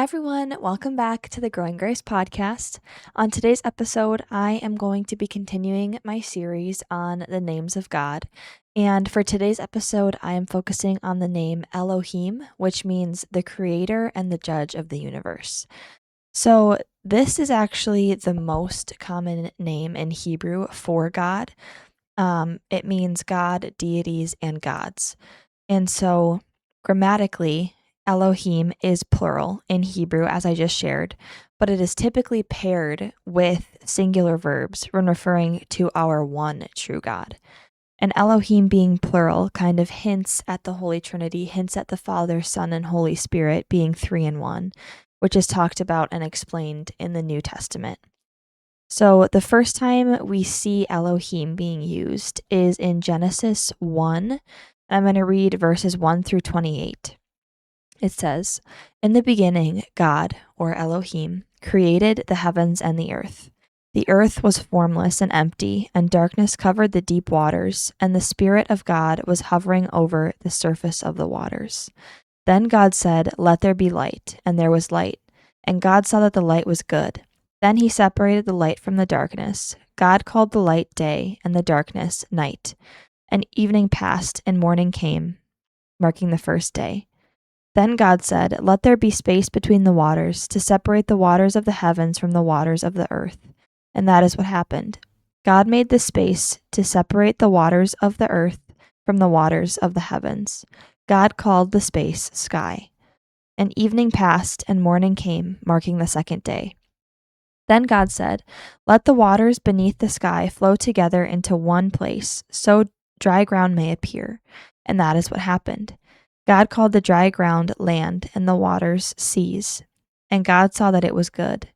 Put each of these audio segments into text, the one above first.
everyone, welcome back to the Growing Grace podcast. On today's episode, I am going to be continuing my series on the names of God. And for today's episode, I am focusing on the name Elohim, which means the creator and the judge of the universe. So, this is actually the most common name in Hebrew for God. It means God, deities, and gods. And so, grammatically, Elohim is plural in Hebrew, as I just shared, but it is typically paired with singular verbs when referring to our one true God. And Elohim being plural kind of hints at the Holy Trinity, hints at the Father, Son, and Holy Spirit being three in one, which is talked about and explained in the New Testament. So the first time we see Elohim being used is in Genesis 1. And I'm going to read verses 1 through 28. It says, "In the beginning, God, or Elohim, created the heavens and the earth. The earth was formless and empty, and darkness covered the deep waters, and the Spirit of God was hovering over the surface of the waters. Then God said, 'Let there be light,' and there was light. And God saw that the light was good. Then he separated the light from the darkness. God called the light day, and the darkness night. And evening passed, and morning came, marking the first day. Then God said, 'Let there be space between the waters, to separate the waters of the heavens from the waters of the earth.' And that is what happened. God made the space to separate the waters of the earth from the waters of the heavens. God called the space sky. And evening passed, and morning came, marking the second day. Then God said, 'Let the waters beneath the sky flow together into one place, so dry ground may appear.' And that is what happened. God called the dry ground land, and the waters seas. And God saw that it was good.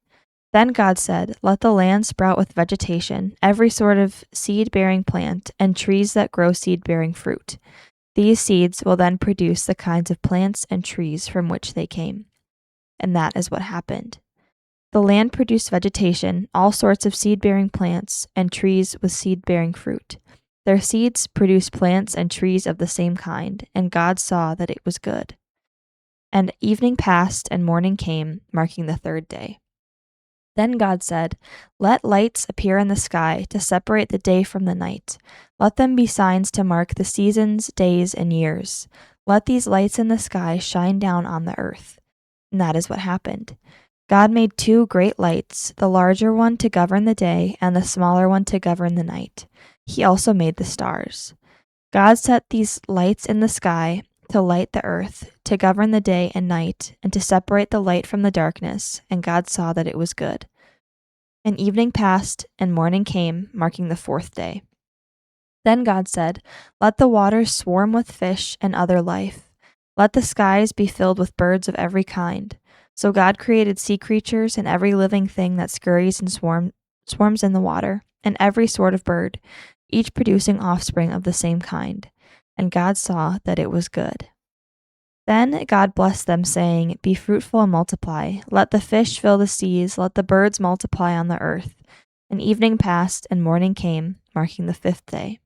Then God said, 'Let the land sprout with vegetation, every sort of seed-bearing plant, and trees that grow seed-bearing fruit. These seeds will then produce the kinds of plants and trees from which they came.' And that is what happened. The land produced vegetation, all sorts of seed-bearing plants, and trees with seed-bearing fruit. Their seeds produced plants and trees of the same kind, and God saw that it was good. And evening passed, and morning came, marking the third day. Then God said, 'Let lights appear in the sky to separate the day from the night. Let them be signs to mark the seasons, days, and years. Let these lights in the sky shine down on the earth.' And that is what happened. God made two great lights, the larger one to govern the day, and the smaller one to govern the night. He also made the stars. God set these lights in the sky to light the earth, to govern the day and night, and to separate the light from the darkness, and God saw that it was good. And evening passed, and morning came, marking the fourth day. Then God said, 'Let the waters swarm with fish and other life. Let the skies be filled with birds of every kind.' So God created sea creatures and every living thing that scurries and swarms in the water, and every sort of bird, each producing offspring of the same kind. And God saw that it was good. Then God blessed them, saying, 'Be fruitful and multiply. Let the fish fill the seas. Let the birds multiply on the earth.' And evening passed, and morning came, marking the fifth day.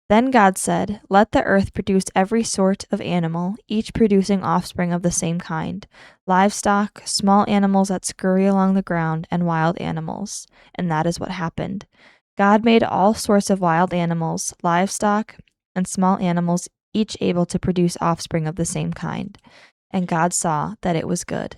Then God said, 'Let the earth produce every sort of animal, each producing offspring of the same kind, livestock, small animals that scurry along the ground, and wild animals.' And that is what happened. God made all sorts of wild animals, livestock, and small animals, each able to produce offspring of the same kind. And God saw that it was good.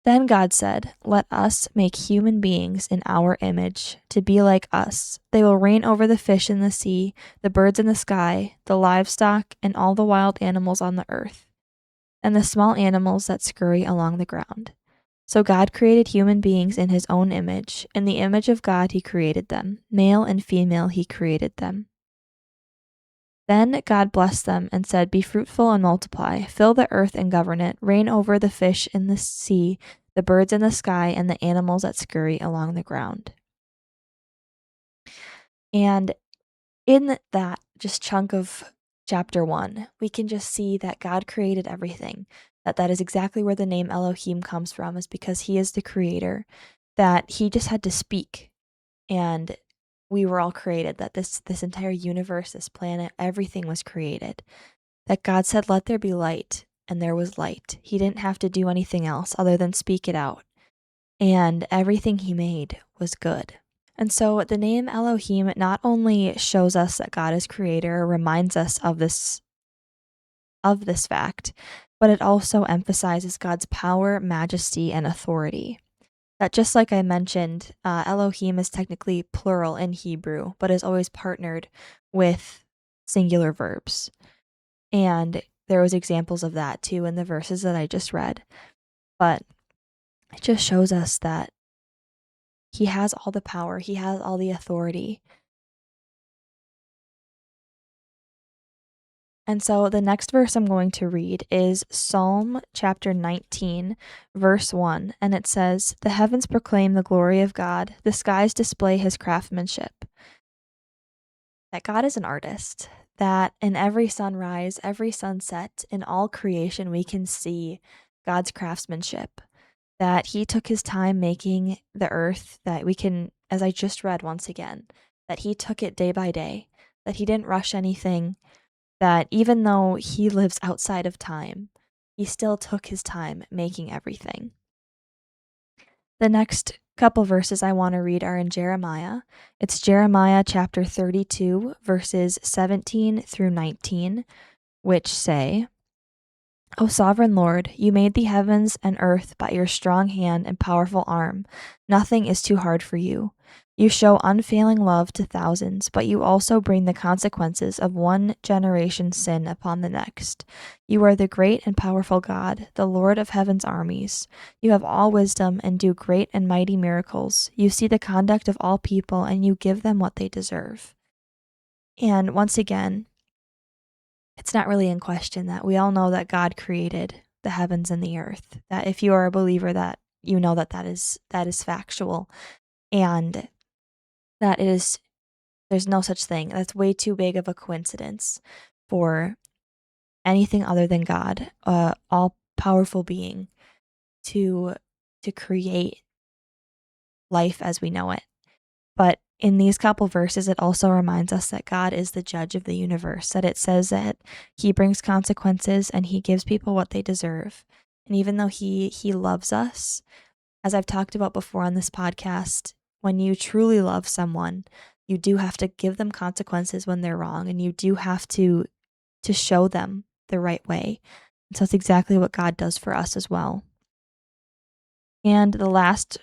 Then God said, 'Let us make human beings in our image, to be like us. They will reign over the fish in the sea, the birds in the sky, the livestock, and all the wild animals on the earth, and the small animals that scurry along the ground.' So God created human beings in his own image. In the image of God he created them. Male and female he created them. Then God blessed them and said, 'Be fruitful and multiply, fill the earth and govern it, reign over the fish in the sea, the birds in the sky, and the animals that scurry along the ground.'" And in that just chunk of chapter 1, we can just see that God created everything. That is exactly where the name Elohim comes from, is because he is the creator, that he just had to speak, and we were all created, that this entire universe, this planet, everything was created. That God said, "Let there be light," and there was light. He didn't have to do anything else other than speak it out. And everything he made was good. And so the name Elohim not only shows us that God is creator, reminds us of this fact, but it also emphasizes God's power, majesty, and authority. That just like I mentioned, Elohim is technically plural in Hebrew, but is always partnered with singular verbs. And there was examples of that too in the verses that I just read. But it just shows us that he has all the power, he has all the authority. And so the next verse I'm going to read is Psalm chapter 19, verse 1. And it says, "The heavens proclaim the glory of God, the skies display his craftsmanship." That God is an artist, that in every sunrise, every sunset, in all creation, we can see God's craftsmanship. That he took his time making the earth, that we can, as I just read once again, that he took it day by day, that he didn't rush anything, that even though he lives outside of time, he still took his time making everything. The next couple verses I want to read are in Jeremiah. It's Jeremiah chapter 32, verses 17 through 19, which say, "O sovereign Lord, you made the heavens and earth by your strong hand and powerful arm. Nothing is too hard for you. You show unfailing love to thousands, but you also bring the consequences of one generation's sin upon the next. You are the great and powerful God, the Lord of heaven's armies. You have all wisdom and do great and mighty miracles. You see the conduct of all people, and you give them what they deserve." And once again, it's not really in question that we all know that God created the heavens and the earth. That if you are a believer, that you know that is factual, and that is, there's no such thing. That's way too big of a coincidence for anything other than God, all powerful being, to create life as we know it. But in these couple verses, it also reminds us that God is the judge of the universe, that it says that he brings consequences and he gives people what they deserve. And even though he loves us, as I've talked about before on this podcast, when you truly love someone, you do have to give them consequences when they're wrong, and you do have to show them the right way. And so it's exactly what God does for us as well. And the last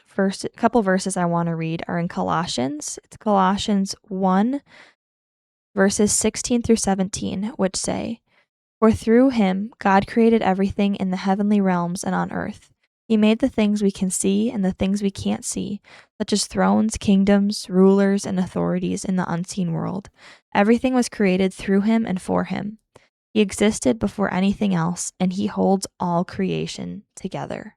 couple verses I want to read are in Colossians. It's Colossians 1, verses 16 through 17, which say, "For through him God created everything in the heavenly realms and on earth. He made the things we can see and the things we can't see, such as thrones, kingdoms, rulers, and authorities in the unseen world. Everything was created through him and for him. He existed before anything else, and he holds all creation together."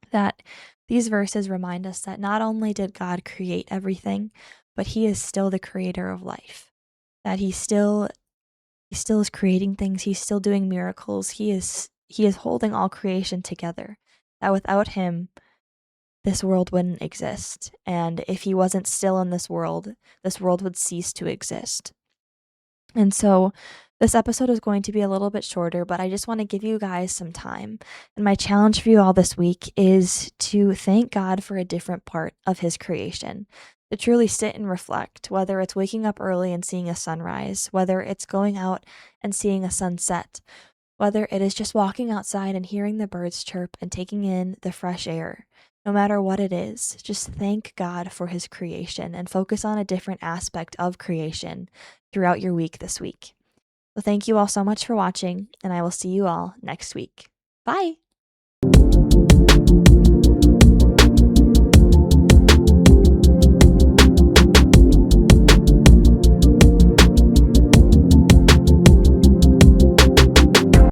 That these verses remind us that not only did God create everything, but he is still the creator of life. That he still is creating things, he's still doing miracles. He is holding all creation together. That without him, this world wouldn't exist. And if he wasn't still in this world would cease to exist. And so this episode is going to be a little bit shorter, but I just want to give you guys some time. And my challenge for you all this week is to thank God for a different part of his creation, to truly sit and reflect, whether it's waking up early and seeing a sunrise, whether it's going out and seeing a sunset, whether it is just walking outside and hearing the birds chirp and taking in the fresh air. No matter what it is, just thank God for his creation and focus on a different aspect of creation throughout your week this week. So thank you all so much for watching, and I will see you all next week. Bye!